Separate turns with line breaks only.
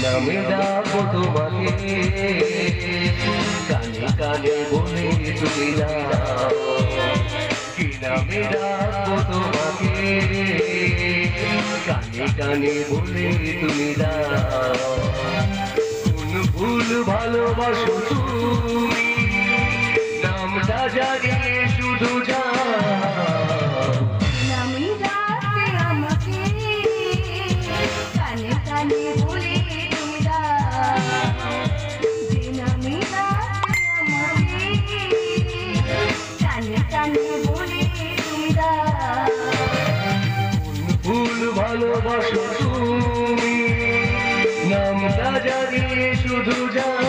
নামে ডাকবো তোমাকে, কানে কানে বলে তুমি দাও। কি নামে ডাকবো তোমাকে, কানে কানে বলে তুমি দাও। কোন ভুল ভালোবাসো তুমি, নামটা জানিয়ে শুধু যাও।
নামে ডাকতে আমাকে, কানে কানে বলে তুমি দাও। যে নামে ডাকতে আমাকে, কানে কানে বলে তুমি দাও।
ভুল ভালোবাসো তুমি, নামটা জানিয়ে শুধু যাও।